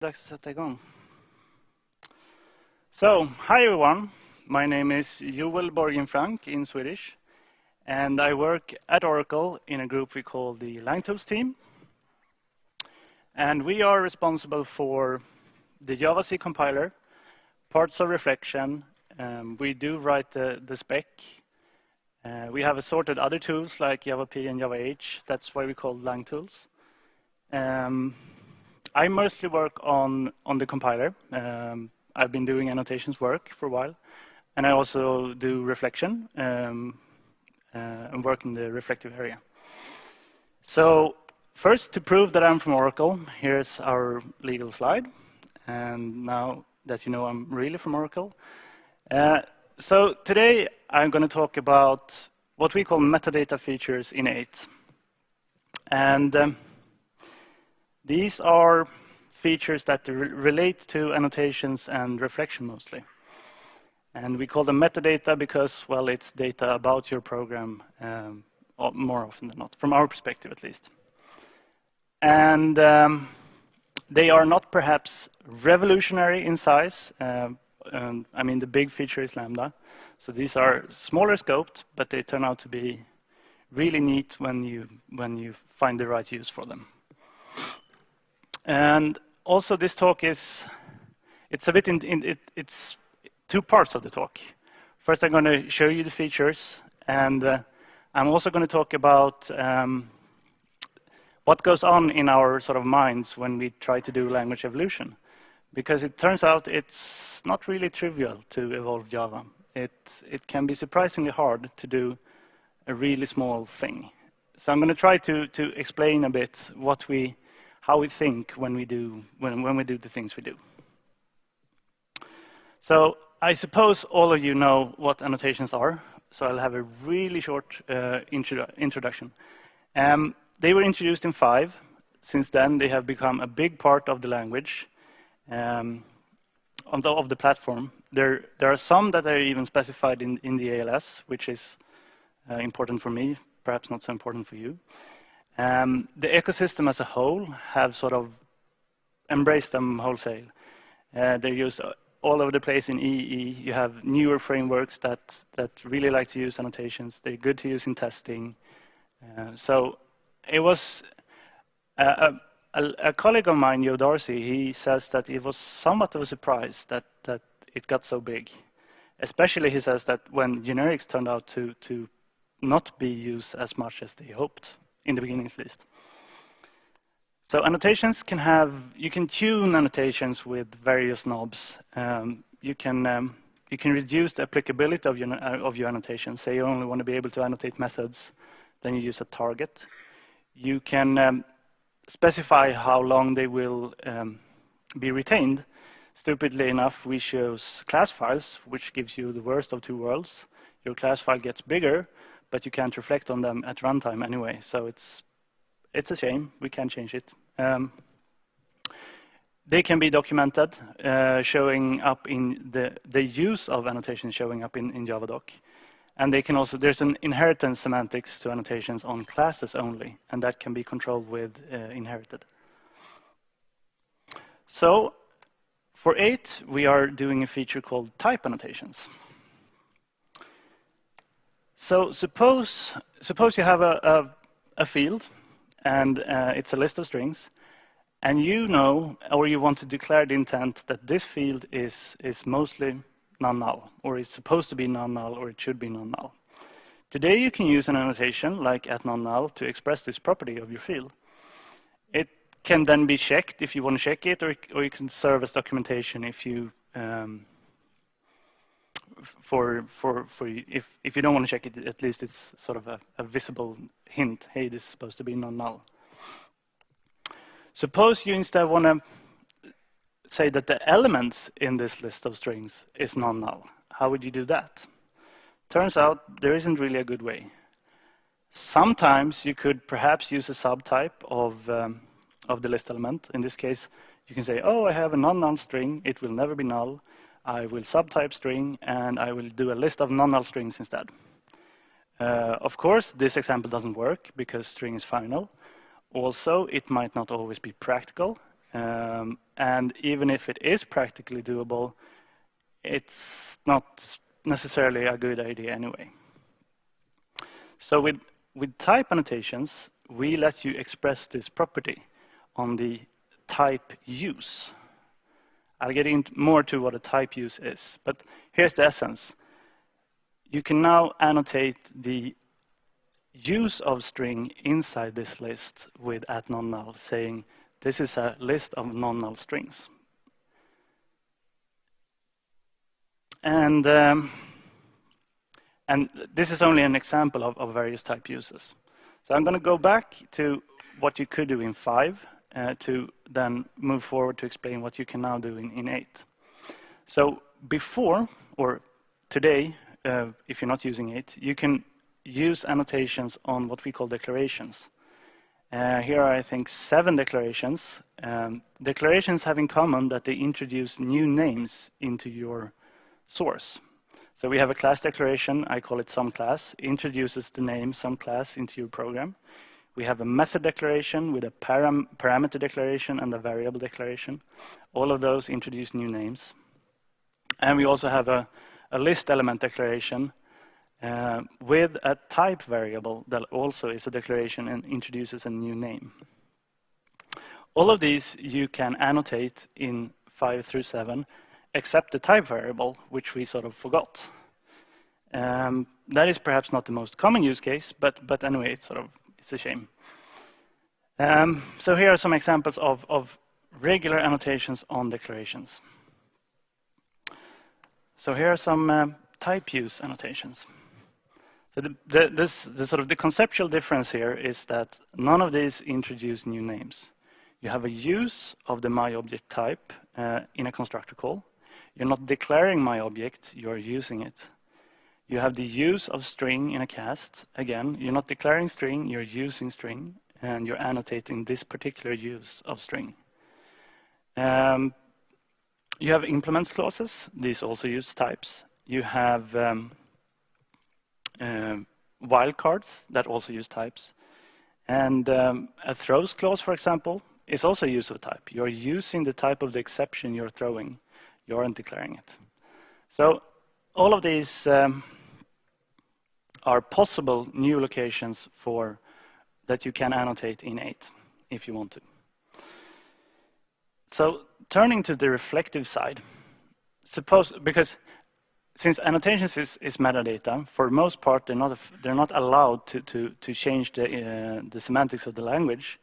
Dags att sätta igång. So, hi everyone. My name is Borggren-Franck in Swedish, and I work at Oracle in a group we call the Langtools team. And we are responsible for the JavaC compiler, parts of reflection. We do write the spec. We have assorted other tools like JavaP and JavaH. That's why we call Langtools. I mostly work on the compiler. I've been doing annotations work for a while, and I also do reflection and work in the reflective area. So first, to prove that I'm from Oracle, here's our legal slide. And now that you know I'm really from Oracle. So today I'm going to talk about what we call metadata features in 8. And these are features that relate to annotations and reflection mostly. And we call them metadata because, well, it's data about your program more often than not, from our perspective at least. And they are not perhaps revolutionary in size. I mean, the big feature is Lambda. So these are smaller scoped, but they turn out to be really neat when you find the right use for them. And also, this talk it's a bit it's two parts of the talk. First, I'm going to show you the features, and I'm also going to talk about what goes on in our sort of minds when we try to do language evolution, because it turns out it's not really trivial to evolve Java. It can be surprisingly hard to do a really small thing. So I'm going to try to explain a bit how we think when we do the things we do. So I suppose all of you know what annotations are, so I'll have a really short introduction. They were introduced in 5. Since then, they have become a big part of the language, of the platform. There are some that are even specified in the ALS, which is important for me, perhaps not so important for you. The ecosystem as a whole have sort of embraced them wholesale. They're used all over the place in EE. You have newer frameworks that really like to use annotations. They're good to use in testing. So it was a colleague of mine, Joe Darcy, he says that it was somewhat of a surprise that it got so big. Especially, he says that when generics turned out to not be used as much as they hoped. In the beginning, at least. So annotations you can tune annotations with various knobs. You can reduce the applicability of your annotations. Say you only want to be able to annotate methods, then you use a target. You can specify how long they will be retained. Stupidly enough, we chose class files, which gives you the worst of two worlds. Your class file gets bigger, but you can't reflect on them at runtime anyway. So it's a shame. We can't change it. They can be documented, showing up in the use of annotations showing up in Javadoc. And they can also, there's an inheritance semantics to annotations on classes only, and that can be controlled with inherited. So for 8, we are doing a feature called type annotations. So suppose you have a field, and it's a list of strings, and you know, or you want to declare the intent that this field is mostly non-null, or it's supposed to be non-null, or it should be non-null. Today you can use an annotation like @nonnull to express this property of your field. It can then be checked if you want to check it, or you can serve as documentation if you if you don't want to check it, at least it's sort of a visible hint. Hey, this is supposed to be non-null. Suppose you instead want to say that the elements in this list of strings is non-null. How would you do that? Turns out there isn't really a good way. Sometimes you could perhaps use a subtype of the list element. In this case, you can say, oh, I have a non-null string. It will never be null. I will subtype string, and I will do a list of non-null strings instead. Of course, this example doesn't work because string is final. Also, it might not always be practical. And even if it is practically doable, it's not necessarily a good idea anyway. So with type annotations, we let you express this property on the type use. I'll get into more to what a type use is, but here's the essence. You can now annotate the use of string inside this list with @nonnull, saying this is a list of non-null strings. And this is only an example of various type uses. So I'm going to go back to what you could do in 5 to then move forward to explain what you can now do in 8. So before, or today, if you're not using 8, you can use annotations on what we call declarations. Here are, I think, 7 declarations. Declarations have in common that they introduce new names into your source. So we have a class declaration, I call it SomeClass, introduces the name SomeClass into your program. We have a method declaration with a parameter declaration and a variable declaration. All of those introduce new names. And we also have a list element declaration with a type variable that also is a declaration and introduces a new name. All of these you can annotate in 5 through 7, except the type variable, which we sort of forgot. That is perhaps not the most common use case, but anyway, it's a shame. So here are some examples of regular annotations on declarations. So here are some type use annotations. So the conceptual difference here is that none of these introduce new names. You have a use of the myObject type in a constructor call. You're not declaring myObject, you're using it. You have the use of string in a cast. Again, you're not declaring string, you're using string, and you're annotating this particular use of string. You have implements clauses. These also use types. You have wildcards that also use types. And a throws clause, for example, is also use of type. You're using the type of the exception you're throwing. You aren't declaring it. So all of these are possible new locations that you can annotate in 8 if you want to. So turning to the reflective side, because since annotations is metadata, for the most part they're not allowed to change the semantics of the language.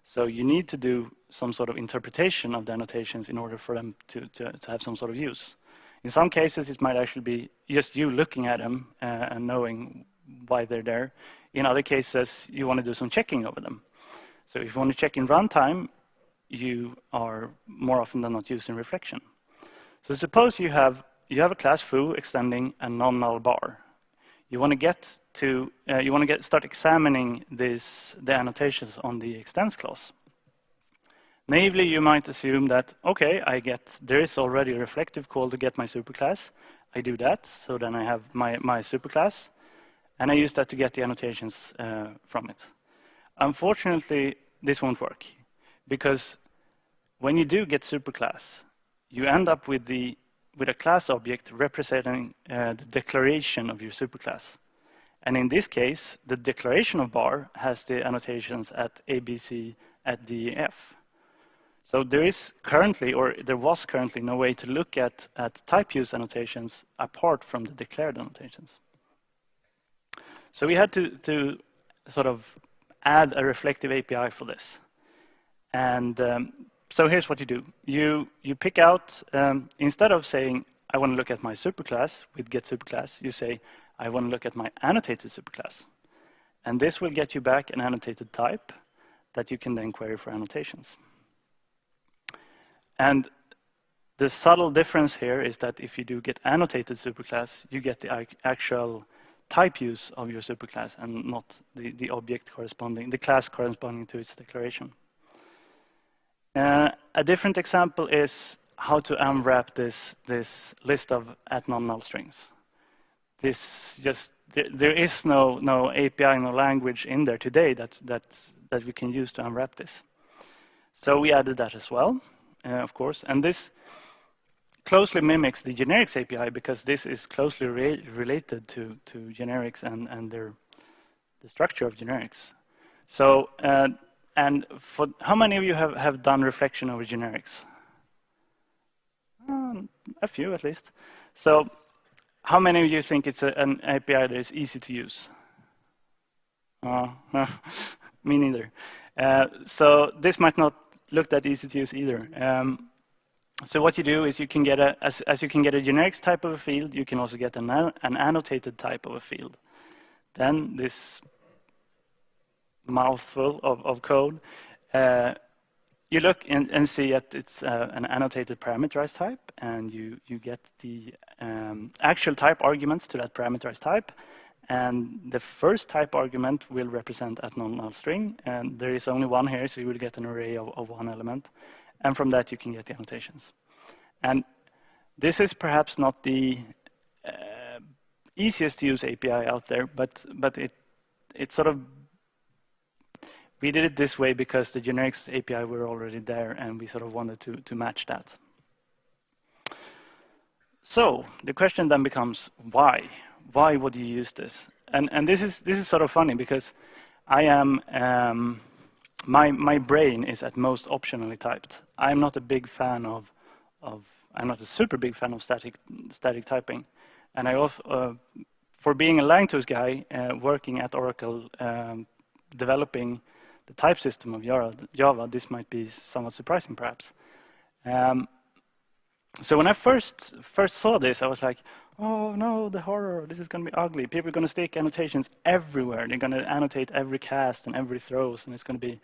So you need to do some sort of interpretation of the annotations in order for them to have some sort of use. In some cases, it might actually be just you looking at them and knowing why they're there. In other cases, you want to do some checking over them. So if you want to check in runtime, you are more often than not using reflection. So suppose you have a class foo extending a non-null bar. You want to start examining the annotations on the extends clause. Naively, you might assume that, okay, there is already a reflective call to get my superclass. I do that, so then I have my superclass, and I use that to get the annotations from it. Unfortunately, this won't work, because when you do get superclass, you end up with a class object representing the declaration of your superclass. And in this case, the declaration of bar has the annotations at ABC at DEF. So there was currently no way to look at type use annotations apart from the declared annotations. So we had to sort of add a reflective API for this. And so here's what you do. You pick out, instead of saying, I want to look at my superclass with get superclass, you say, I want to look at my annotated superclass. And this will get you back an annotated type that you can then query for annotations. And the subtle difference here is that if you do get annotated superclass, you get the actual type use of your superclass and not the object corresponding, the class corresponding to its declaration. A different example is how to unwrap this list of @nonnull strings. There is no API, no language in there today that we can use to unwrap this. So we added that as well, of course. And this closely mimics the generics API because this is closely related to generics and the structure of generics. So, and for how many of you have done reflection over generics? A few at least. So how many of you think it's an API that is easy to use? Me neither. So this might not look that easy to use either. So what you do is you can get as you can get a generics type of a field, you can also get an annotated type of a field. Then this mouthful of code, you look and see that it's an annotated parameterized type, and you get the actual type arguments to that parameterized type, and the first type argument will represent a non-null string, and there is only one here, so you will get an array of one element, and from that you can get the annotations. And this is perhaps not the easiest to use API out there, but it sort of, we did it this way because the generics API were already there, and we sort of wanted to match that. So the question then becomes, why? Why would you use this? And this is sort of funny because I am my brain is at most optionally typed. I'm not a big fan of I'm not a super big fan of static typing, and I also for being a Langtools guy working at Oracle developing the type system of Java, this might be somewhat surprising perhaps. So when I first saw this, I was like, oh no, the horror, this is going to be ugly. People are going to stick annotations everywhere. They're going to annotate every cast and every throws, and it's going to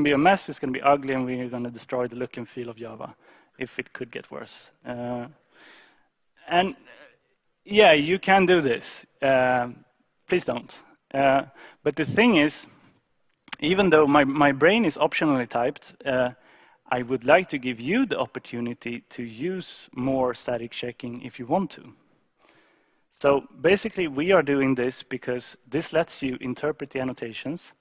be a mess, it's going to be ugly, and we're going to destroy the look and feel of Java if it could get worse. And yeah, you can do this. Please don't. But the thing is, even though my brain is optionally typed, I would like to give you the opportunity to use more static checking if you want to. So basically, we are doing this because this lets you interpret the annotations,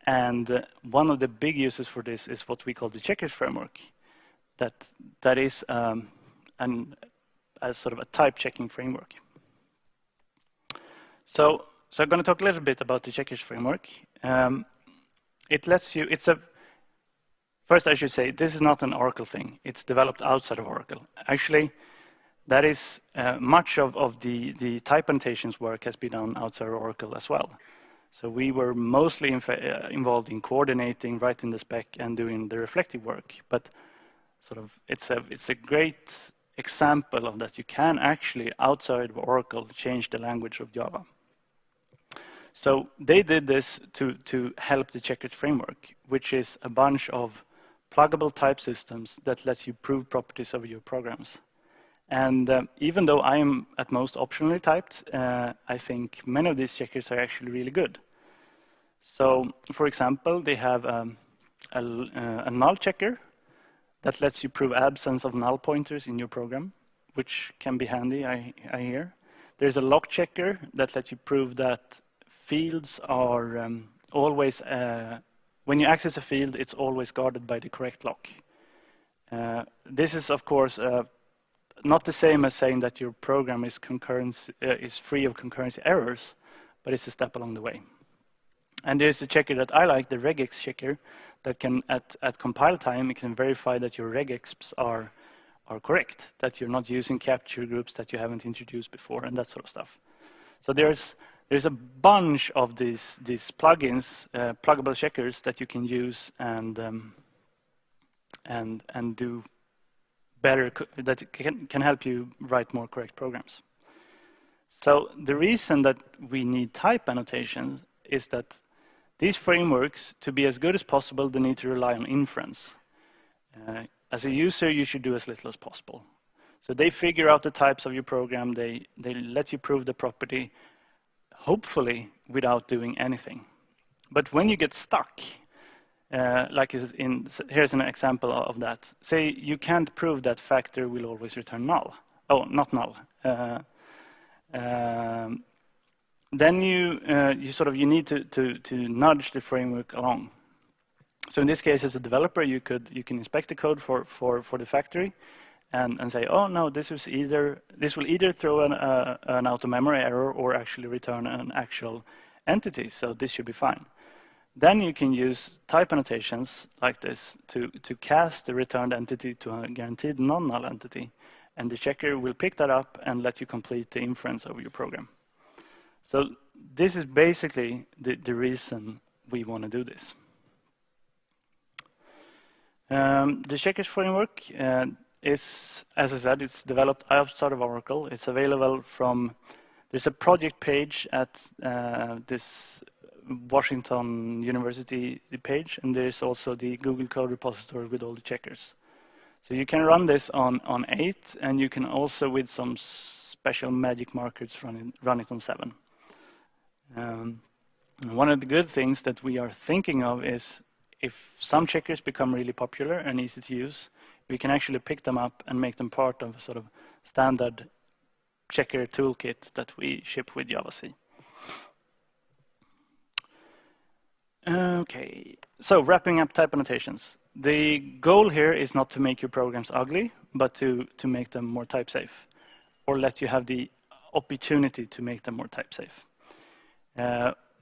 and one of the big uses for this is what we call the checkers framework. That is as sort of a type checking framework. So I'm going to talk a little bit about the checkers framework. It lets you, first I should say, this is not an Oracle thing. It's developed outside of Oracle. Actually, that is much of the type annotations work has been done outside of Oracle as well. So we were mostly involved in coordinating, writing the spec, and doing the reflective work. But sort of, it's a great example of that you can actually, outside of Oracle, change the language of Java. So they did this to help the checkers framework, which is a bunch of pluggable type systems that lets you prove properties of your programs. And even though I am at most optionally typed, I think many of these checkers are actually really good. So, for example, they have a null checker that lets you prove absence of null pointers in your program, which can be handy, I hear. There's a lock checker that lets you prove that fields are always, when you access a field, it's always guarded by the correct lock. This is, of course, not the same as saying that your program is free of concurrency errors, but it's a step along the way. And there's a checker that I like, the regex checker, that can, at compile time, it can verify that your regexps are correct, that you're not using capture groups that you haven't introduced before, and that sort of stuff. So there's a bunch of these plugins, pluggable checkers that you can use and do better, that can help you write more correct programs. So the reason that we need type annotations is that these frameworks, to be as good as possible, they need to rely on inference. As a user, you should do as little as possible. So they figure out the types of your program, they let you prove the property, hopefully without doing anything. But when you get stuck, here's an example of that. Say you can't prove that factor will always return null. Oh, not null. Then you need to nudge the framework along. So in this case, as a developer, you can inspect the code for the factory, and say, oh no, this will either throw an out-of-memory error or actually return an actual entity. So this should be fine. Then you can use type annotations like this to cast the returned entity to a guaranteed non-null entity, and the checker will pick that up and let you complete the inference over your program. So this is basically the reason we want to do this. The checkers framework is, as I said, it's developed outside of Oracle. It's available from, there's a project page at this Washington University page, and there's also the Google Code repository with all the checkers. So you can run this on 8, and you can also, with some special magic markers, run it on 7. One of the good things that we are thinking of is if some checkers become really popular and easy to use, we can actually pick them up and make them part of a sort of standard checker toolkit that we ship with JavaC. Okay, so wrapping up type annotations. The goal here is not to make your programs ugly, but to make them more type safe, or let you have the opportunity to make them more type safe.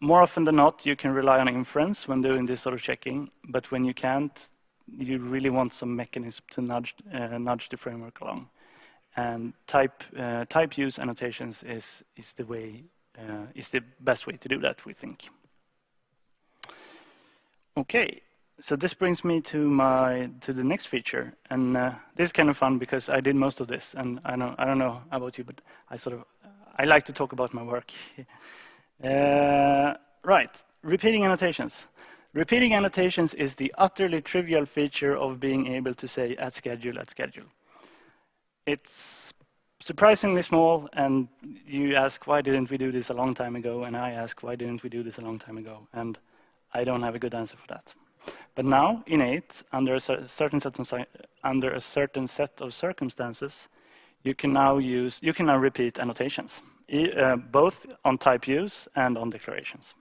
More often than not, you can rely on inference when doing this sort of checking, but when you can't, you really want some mechanism to nudge the framework along. And type use annotations is the best way to do that, we think. Okay, so this brings me to the next feature, and this is kind of fun because I did most of this, and I don't know about you, but I like to talk about my work. Right, repeating annotations. Repeating annotations is the utterly trivial feature of being able to say at schedule. It's surprisingly small, and you ask, why didn't we do this a long time ago? And I ask, why didn't we do this a long time ago? And I don't have a good answer for that. But now, in 8, under a certain set of circumstances, you can now repeat annotations, both on type use and on declarations.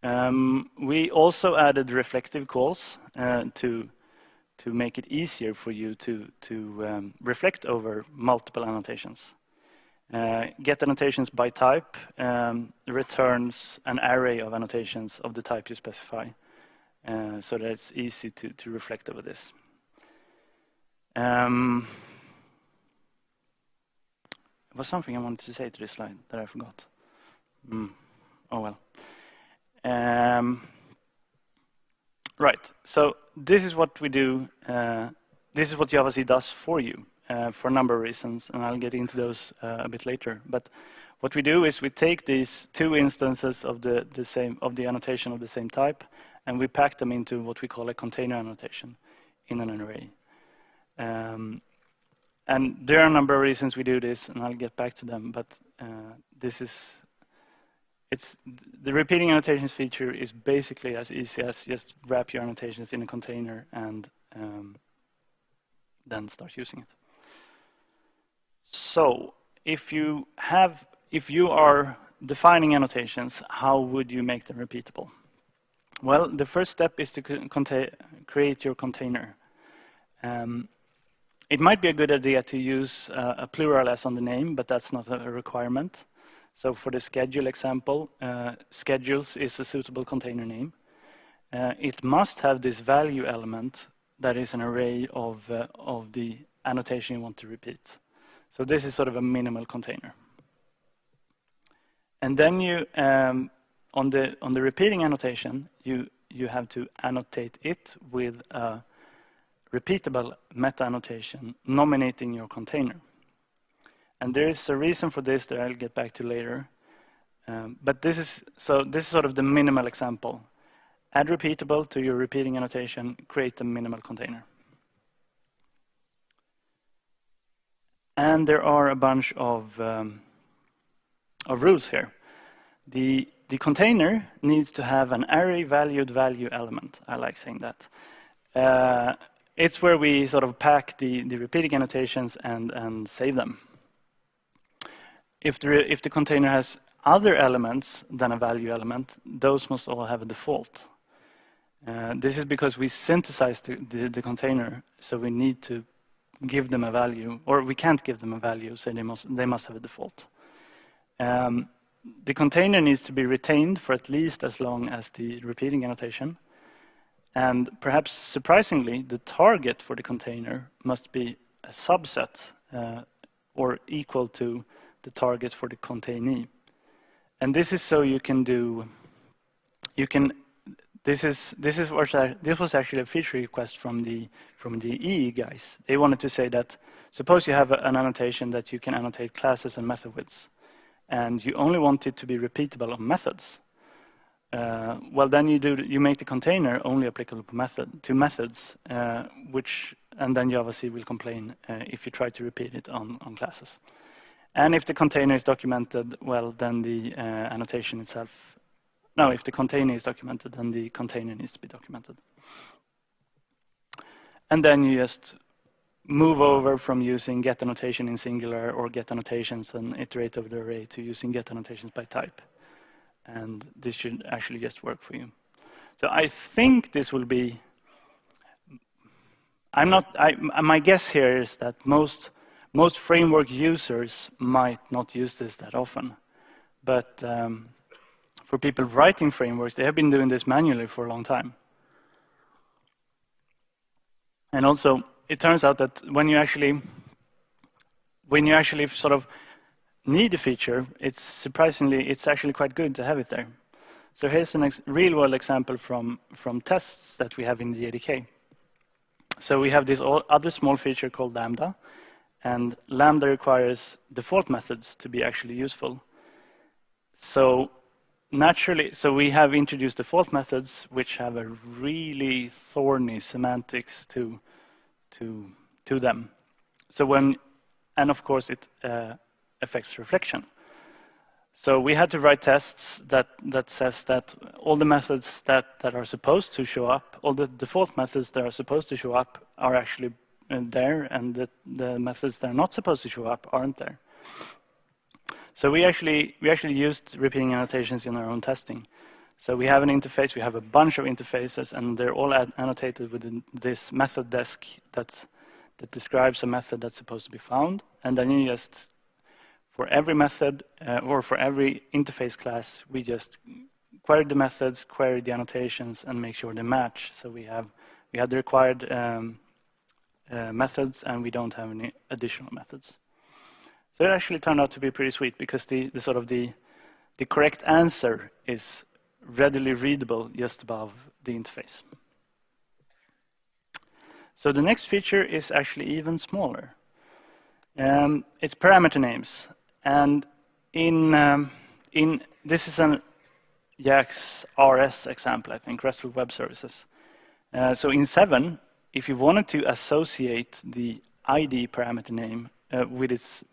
We also added reflective calls to make it easier for you to reflect over multiple annotations. Get annotations by type returns an array of annotations of the type you specify, so that it's easy to reflect over this. There was something I wanted to say to this slide that I forgot. Oh well. Right, so this is what we do. This is what JavaC does for you for a number of reasons, and I'll get into those a bit later. But what we do is we take these 2 instances of the annotation of the same type, and we pack them into what we call a container annotation in an array. And there are a number of reasons we do this, and I'll get back to them. But the repeating annotations feature is basically as easy as just wrap your annotations in a container and then start using it. So if you are defining annotations, how would you make them repeatable? Well, the first step is to create your container. It might be a good idea to use a plural s on the name, but that's not a requirement. So for the schedule example, schedules is a suitable container name. It must have this value element that is an array of the annotation you want to repeat. So this is sort of a minimal container. And then you, on the repeating annotation, you have to annotate it with a repeatable meta annotation nominating your container. And there is a reason for this that I'll get back to later. But this is sort of the minimal example. Add repeatable to your repeating annotation, create a minimal container. And there are a bunch of rules here. The container needs to have an array valued value element. I like saying that. It's where we sort of pack the repeating annotations and save them. If the container has other elements than a value element, those must all have a default. This is because we synthesize the container, so we need to give them a value, or we can't give them a value, so they must have a default. The container needs to be retained for at least as long as the repeating annotation. And perhaps surprisingly, the target for the container must be a subset or equal to the target for the containee. And this is so you can do, this was actually a feature request from the EE guys. They wanted to say that, suppose you have an annotation that you can annotate classes and method widths, and you only want it to be repeatable on methods. Well, then you make the container only applicable to methods, and then JavaC will complain if you try to repeat it on classes. And if the container is documented, well, then the annotation itself. No, if the container is documented, then the container needs to be documented. And then you just move over from using get annotation in singular or get annotations and iterate over the array to using get annotations by type. And this should actually just work for you. So I think this will be, my guess here is that most framework users might not use this that often. But for people writing frameworks, they have been doing this manually for a long time. And also, it turns out that when you actually sort of need a feature, it's actually quite good to have it there. So here's a real-world example from tests that we have in the JDK. So we have this other small feature called Lambda, and Lambda requires default methods to be actually useful. So naturally, we have introduced default methods which have a really thorny semantics to them. So and of course it affects reflection. So we had to write tests that says that all the methods that are supposed to show up, all the default methods that are supposed to show up are actually there, and the methods that are not supposed to show up aren't there. So we actually used repeating annotations in our own testing. So we have an interface, we have a bunch of interfaces, and they're all annotated within this method desk that describes a method that's supposed to be found. And then you just, for every method or for every interface class, we just query the methods, query the annotations, and make sure they match. So we have the required methods, and we don't have any additional methods. So it actually turned out to be pretty sweet because the correct answer is readily readable just above the interface. So the next feature is actually even smaller. It's parameter names, and this is an JAX RS example, I think, RESTful Web Services. So in 7, if you wanted to associate the ID parameter name with its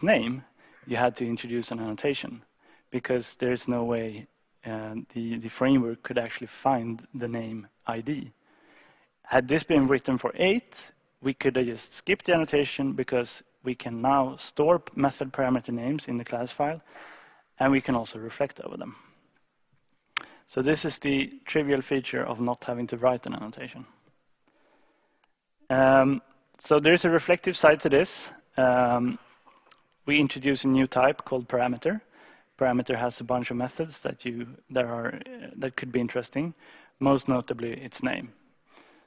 name, you had to introduce an annotation, because there's no way the framework could actually find the name ID. Had this been written for 8, we could have just skipped the annotation, because we can now store method parameter names in the class file, and we can also reflect over them. So this is the trivial feature of not having to write an annotation. So there's a reflective side to this. We introduce a new type called parameter. Parameter has a bunch of methods that could be interesting, most notably its name.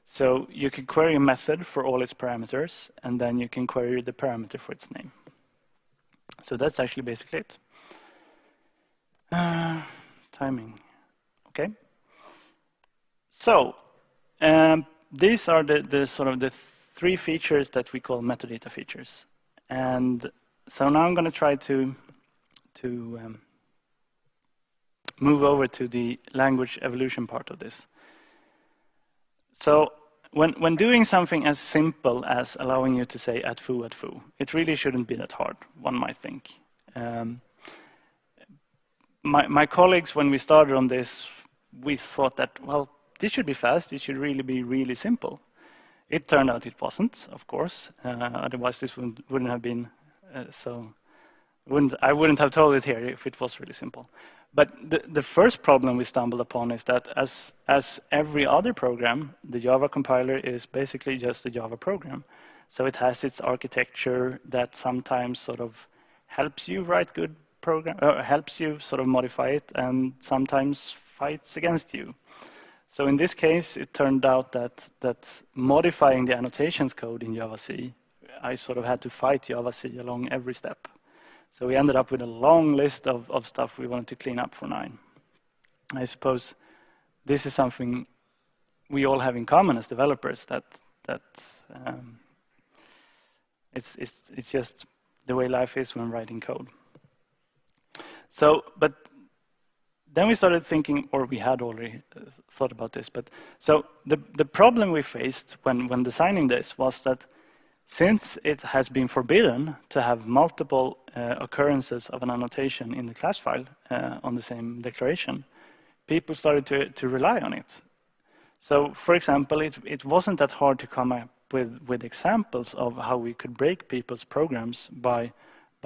So you can query a method for all its parameters, and then you can query the parameter for its name. So that's actually basically it. Timing. Okay. So these are the sort of the 3 features that we call metadata features. And so now I'm going to try to move over to the language evolution part of this. So when doing something as simple as allowing you to say at foo, it really shouldn't be that hard, one might think. My colleagues, when we started on this, we thought that, well, this should be fast, it should really be really simple. It turned out it wasn't, of course. Otherwise this wouldn't have been I wouldn't have told it here if it was really simple. But the first problem we stumbled upon is that as every other program, the Java compiler is basically just a Java program. So it has its architecture that sometimes sort of helps you write good program, or helps you sort of modify it, and sometimes fights against you. So in this case, it turned out that modifying the annotations code in Java C, I sort of had to fight Java C along every step. So we ended up with a long list of stuff we wanted to clean up for 9. I suppose this is something we all have in common as developers, that it's just the way life is when writing code. So, but then we started thinking, or we had already thought about this, but so the problem we faced when designing this was that since it has been forbidden to have multiple occurrences of an annotation in the class file on the same declaration, people started to rely on it. So, for example, it wasn't that hard to come up with examples of how we could break people's programs by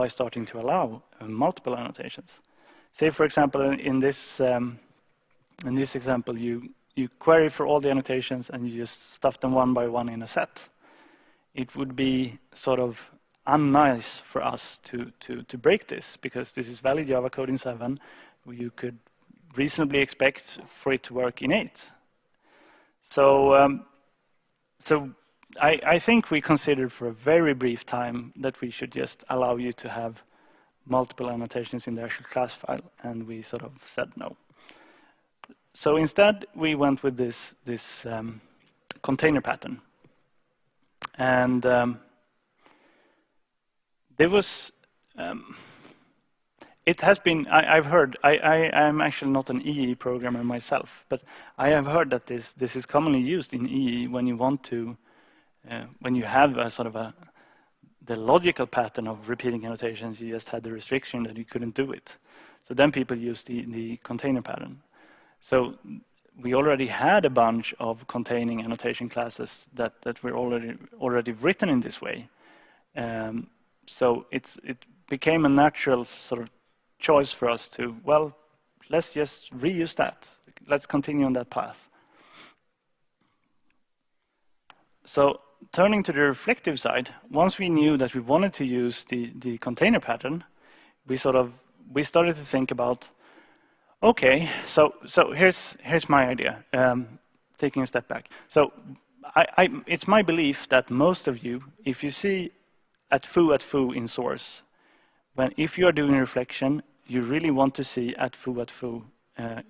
starting to allow multiple annotations. Say, for example, in this example, you query for all the annotations and you just stuff them one by one in a set. It would be sort of unnice for us to break this, because this is valid Java code in 7. You could reasonably expect for it to work in 8. So, I think we considered for a very brief time that we should just allow you to have multiple annotations in the actual class file, and we sort of said no. So instead, we went with this container pattern. And there was, it has been, I've heard, I'm actually not an EE programmer myself, but I have heard that this is commonly used in EE when you want to, when you have a sort of the logical pattern of repeating annotations, you just had the restriction that you couldn't do it. So then people use the container pattern. So we already had a bunch of containing annotation classes that were already written in this way. So it became a natural sort of choice for us to, well, let's just reuse that. Let's continue on that path. So turning to the reflective side, once we knew that we wanted to use the container pattern, we started to think about, okay, so here's my idea, taking a step back. So it's my belief that most of you, if you see at foo in source, if you are doing reflection, you really want to see at foo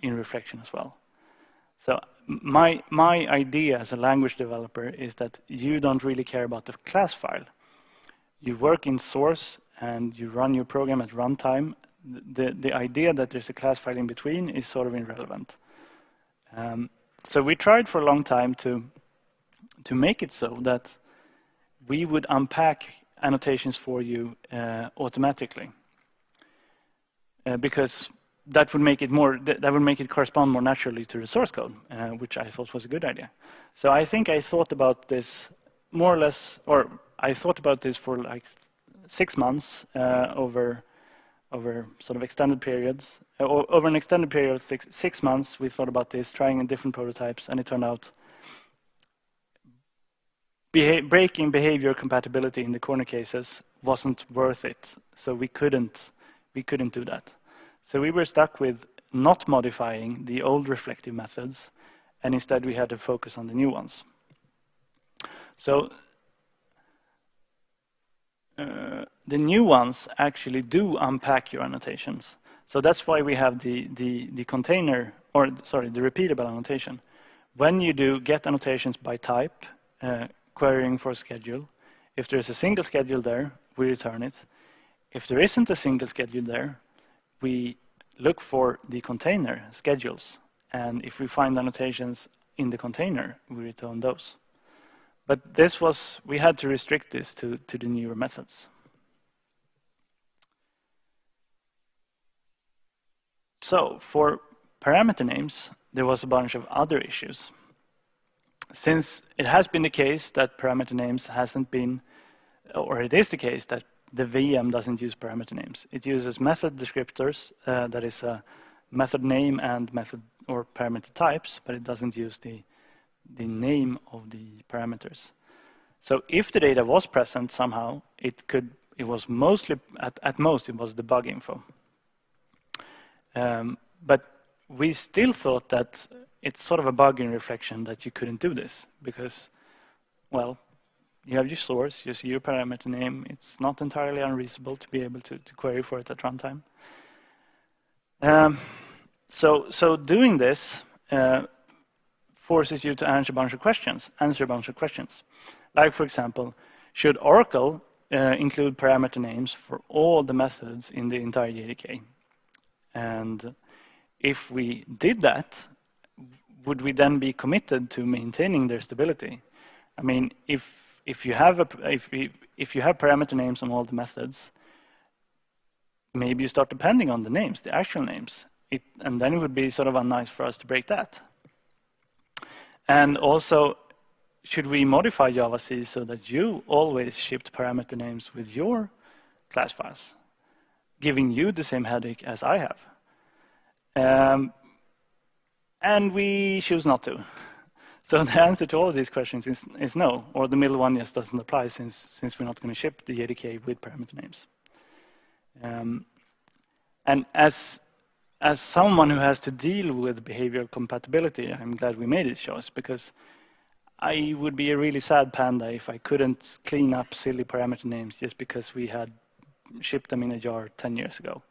in reflection as well. So my idea as a language developer is that you don't really care about the class file. You work in source and you run your program at runtime. The idea that there's a class file in between is sort of irrelevant. So we tried for a long time to make it so that we would unpack annotations for you automatically, because that would make it correspond more naturally to the source code, which I thought was a good idea. So I think I thought about this more or less, or I thought about this for like 6 months over sort of extended periods. Over an extended period of 6 months, we thought about this, trying different prototypes, and it turned out breaking behavior compatibility in the corner cases wasn't worth it. So we couldn't do that. So we were stuck with not modifying the old reflective methods, and instead we had to focus on the new ones. So the new ones actually do unpack your annotations. So that's why we have the container, or sorry, the repeatable annotation. When you do get annotations by type, querying for a schedule, if there is a single schedule there, we return it. If there isn't a single schedule there, we look for the container schedules, and if we find annotations in the container, we return those. But we had to restrict this to the newer methods. So for parameter names, there was a bunch of other issues. Since it has been the case that parameter names hasn't been, or it is the case that the VM doesn't use parameter names. It uses method descriptors, that is a method name and method or parameter types, but it doesn't use the name of the parameters. So if the data was present somehow, it was mostly at most it was debug info. But we still thought that it's sort of a bug in reflection that you couldn't do this because, well, you have your source, you see your parameter name. It's not entirely unreasonable to be able to query for it at runtime. So doing this forces you to answer a bunch of questions. Like, for example, should Oracle include parameter names for all the methods in the entire JDK? And if we did that, would we then be committed to maintaining their stability? I mean, if you have parameter names on all the methods, maybe you start depending on the names, the actual names, and then it would be sort of unnice for us to break that. And also, should we modify Java-C so that you always shipped parameter names with your class files, giving you the same headache as I have? And we choose not to. So the answer to all of these questions is no, or the middle one just doesn't apply since we're not going to ship the JDK with parameter names. And as someone who has to deal with behavioral compatibility, I'm glad we made this choice, because I would be a really sad panda if I couldn't clean up silly parameter names just because we had shipped them in a jar 10 years ago.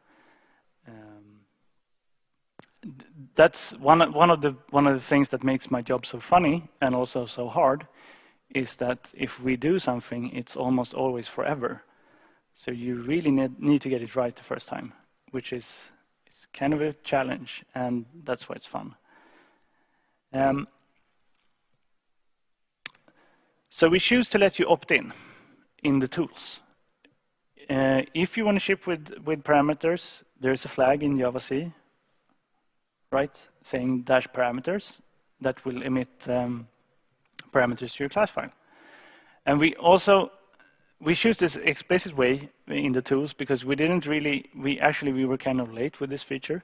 That's one of the things that makes my job so funny and also so hard, is that if we do something, it's almost always forever. So you really need to get it right the first time, which is it's kind of a challenge, and that's why it's fun. So we choose to let you opt in the tools. If you want to ship with parameters, there's a flag in Java-C, right, saying -parameters that will emit parameters to your class file. And we choose this explicit way in the tools because we were kind of late with this feature.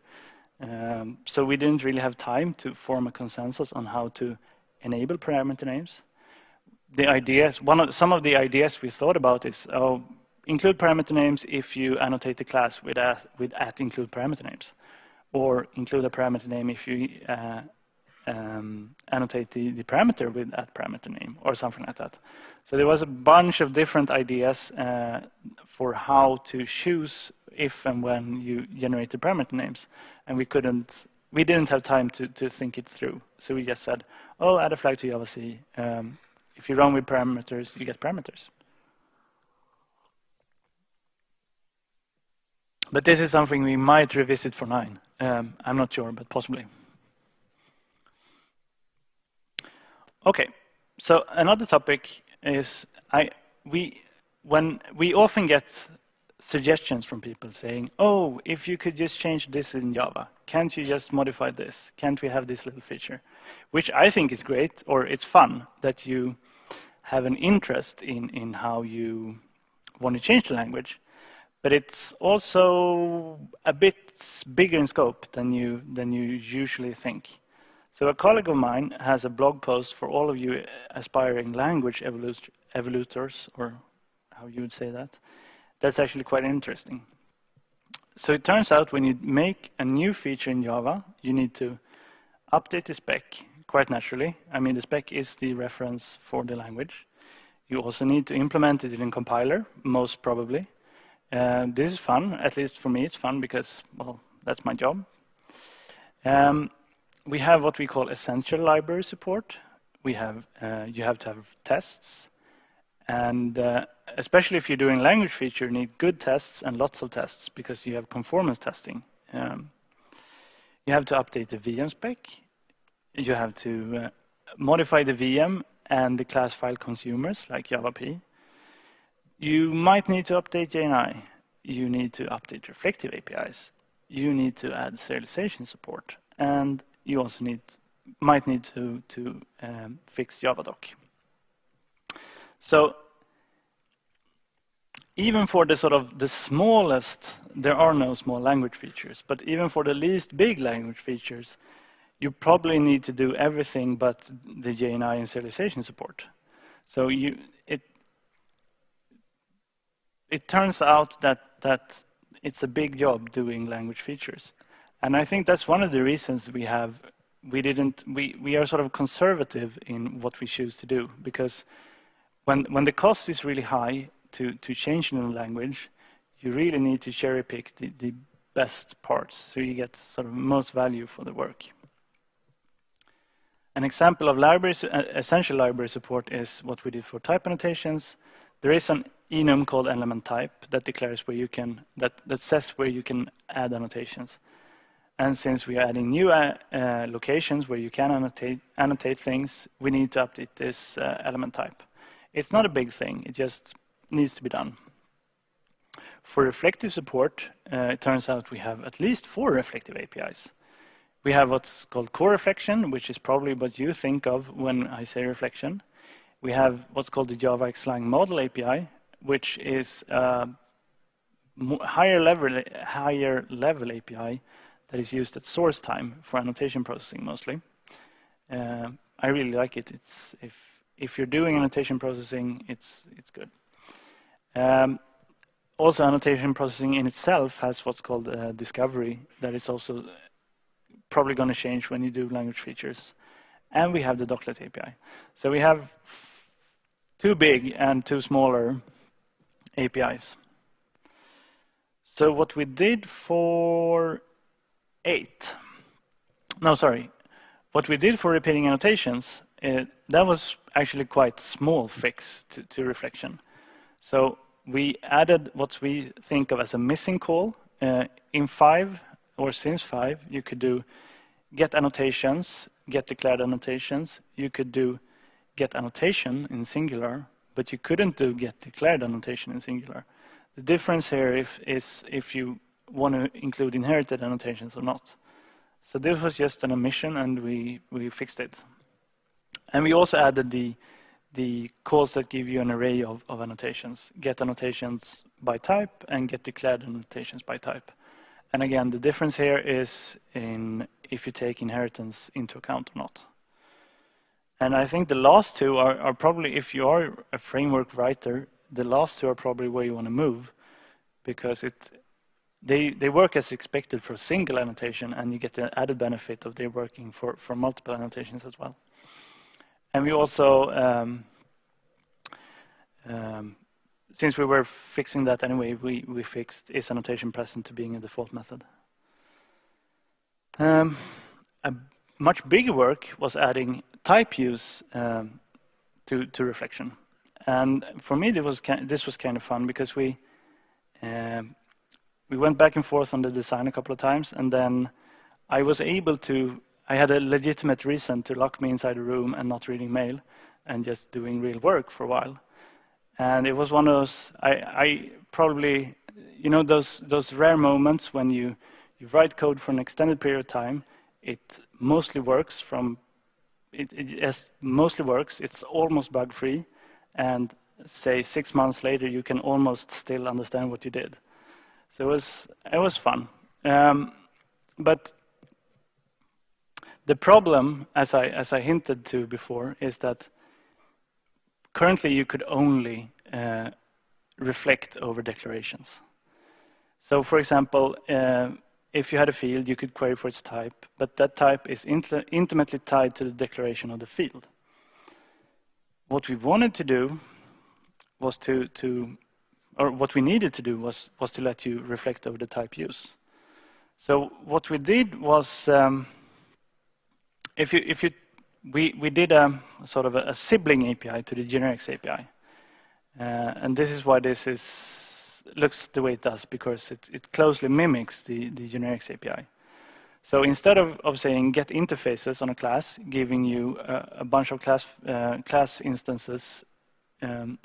So we didn't really have time to form a consensus on how to enable parameter names. Some of the ideas we thought about is, include parameter names if you annotate the class with @include parameter names, or include a parameter name if you annotate the parameter with @parameter name, or something like that. So there was a bunch of different ideas for how to choose if and when you generate the parameter names, and we didn't have time to think it through. So we just said, add a flag to Java-C. If you run with parameters, you get parameters. But this is something we might revisit for 9. I'm not sure, but possibly. Okay, so another topic is when we often get suggestions from people saying, if you could just change this in Java, can't you just modify this? Can't we have this little feature? Which I think is great, or it's fun that you have an interest in how you want to change the language. But it's also a bit bigger in scope than you usually think. So a colleague of mine has a blog post for all of you aspiring language evolutors, or how you would say that. That's actually quite interesting. So it turns out when you make a new feature in Java, you need to update the spec quite naturally. I mean, the spec is the reference for the language. You also need to implement it in a compiler, most probably. This is fun, at least for me it's fun because, well, that's my job. We have what we call essential library support. You have to have tests, and especially if you're doing language feature, you need good tests and lots of tests because you have conformance testing. You have to update the VM spec. You have to modify the VM and the class file consumers like JavaP. You might need to update JNI. You need to update reflective APIs. You need to add serialization support, and you also might need to fix JavaDoc. So even for the sort of the smallest, there are no small language features, but even for the least big language features, you probably need to do everything but the JNI and serialization support. So it turns out that it's a big job doing language features. And I think that's one of the reasons we are sort of conservative in what we choose to do, because when the cost is really high to change in a language, you really need to cherry pick the best parts so you get sort of most value for the work. An example of essential library support is what we did for type annotations. There is an enum called element type that declares where you can, that says where you can add annotations. And since we are adding new locations where you can annotate things, we need to update this element type. It's not a big thing, it just needs to be done. For reflective support, it turns out we have at least 4 reflective APIs. We have what's called core reflection, which is probably what you think of when I say reflection. We have what's called the Java Xlang model API, which is a higher level API that is used at source time for annotation processing mostly. I really like it. It's if you're doing annotation processing, it's good. Also, annotation processing in itself has what's called discovery that is also probably going to change when you do language features. And we have the Doclet API. So we have 2 big and 2 smaller APIs. So what we did for what we did for repeating annotations, that was actually quite small fix to reflection. So we added what we think of as a missing call. In 5 or since 5, you could do get annotations, get declared annotations. You could do get annotation in singular, but you couldn't do get declared annotation in singular. The difference here is if you want to include inherited annotations or not. So this was just an omission, and we fixed it. And we also added the calls that give you an array of annotations. Get annotations by type and get declared annotations by type. And again, the difference here is in if you take inheritance into account or not. And I think the last 2 are probably, if you are a framework writer, the last 2 are probably where you want to move, because they work as expected for single annotation, and you get the added benefit of they working for multiple annotations as well. And we also, since we were fixing that anyway, we fixed is annotation present to being a default method. A much bigger work was adding type use to reflection. And for me, this was kind of fun, because we went back and forth on the design a couple of times, and then I had a legitimate reason to lock me inside a room and not reading mail and just doing real work for a while. And it was one of those, I probably, those rare moments when you write code for an extended period of time, it mostly works it's almost bug-free, and say 6 months later, you can almost still understand what you did. So it was fun. But the problem, as I hinted to before, is that currently you could only reflect over declarations. So for example, if you had a field, you could query for its type, but that type is intimately tied to the declaration of the field. What we wanted to do was or what we needed to do was to let you reflect over the type use. So what we did was, we did a sort of a sibling API to the generics API, and this is why this looks the way it does, because it closely mimics the generics API. So instead of saying get interfaces on a class, giving you a bunch of class instances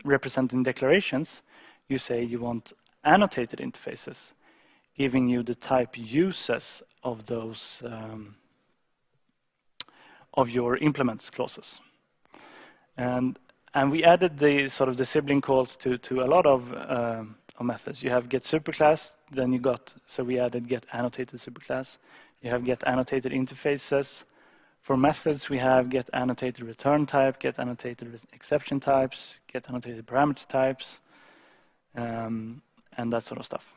representing declarations, you say you want annotated interfaces, giving you the type uses of those of your implements clauses. And And we added the sort of the sibling calls to a lot of methods. You have get superclass, then you got, so we added get annotated superclass. You have get annotated interfaces. For methods, we have get annotated return type, get annotated exception types, get annotated parameter types, and that sort of stuff.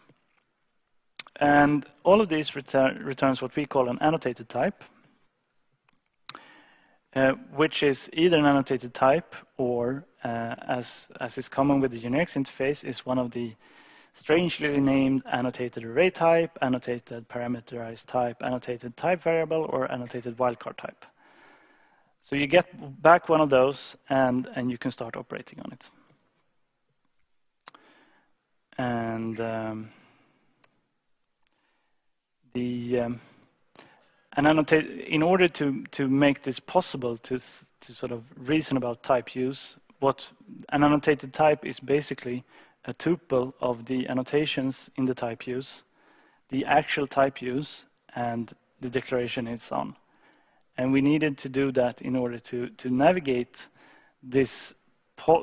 And all of these returns what we call an annotated type, which is either an annotated type or, as is common with the generics interface, is one of the strangely named annotated array type, annotated parameterized type, annotated type variable, or annotated wildcard type. So you get back one of those, and you can start operating on it. And in order to make this possible, to sort of reason about type use, what an annotated type is basically a tuple of the annotations in the type use, the actual type use, and the declaration it's on. And we needed to do that in order to navigate this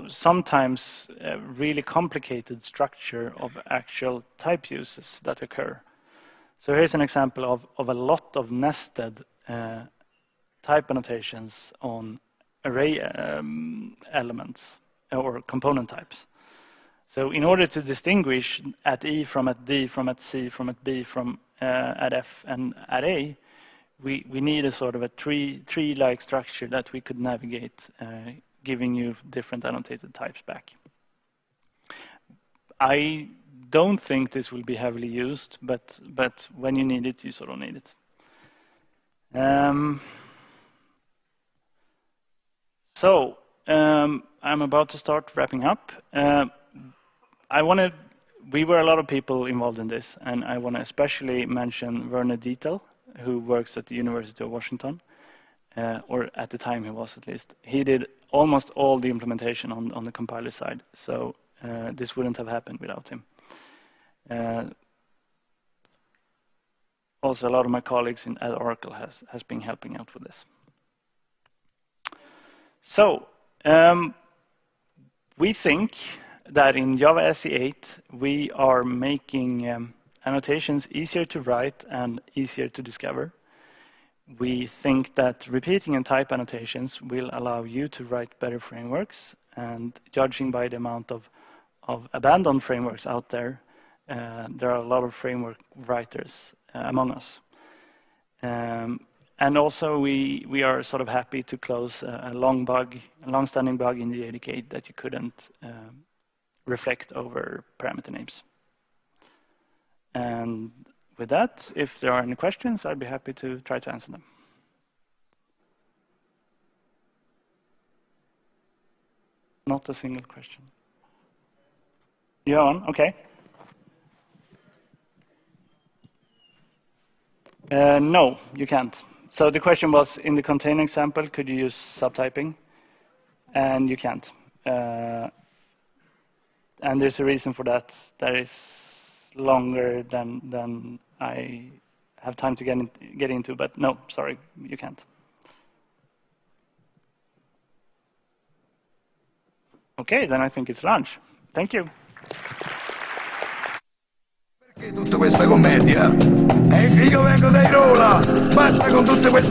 sometimes really complicated structure of actual type uses that occur. So here's an example of a lot of nested type annotations on array elements or component types. So in order to distinguish at E from at D, from at C, from at B, from at F and at A, we need a sort of a tree-like structure that we could navigate, giving you different annotated types back. I don't think this will be heavily used, but when you need it, you sort of need it. So I'm about to start wrapping up. We were a lot of people involved in this, and I want to especially mention Werner Dietel, who works at the University of Washington, or at the time he was at least. He did almost all the implementation on the compiler side, so this wouldn't have happened without him. Also, a lot of my colleagues at Oracle has been helping out with this. So we think that in Java SE8 we are making annotations easier to write and easier to discover. We think that repeating and type annotations will allow you to write better frameworks, and judging by the amount of abandoned frameworks out there, there are a lot of framework writers among us. And also we are sort of happy to close a long-standing bug in the ADK that you couldn't reflect over parameter names. And with that, if there are any questions, I'd be happy to try to answer them. Not a single question. You're on, okay. No, you can't. So the question was, in the container example, could you use subtyping? And you can't. And there's a reason for that. That is longer than I have time to get into, but no, sorry, you can't. Okay, then I think it's lunch. Thank you. Perché tutta questa commedia? Io vengo dai Rola, basta con tutte queste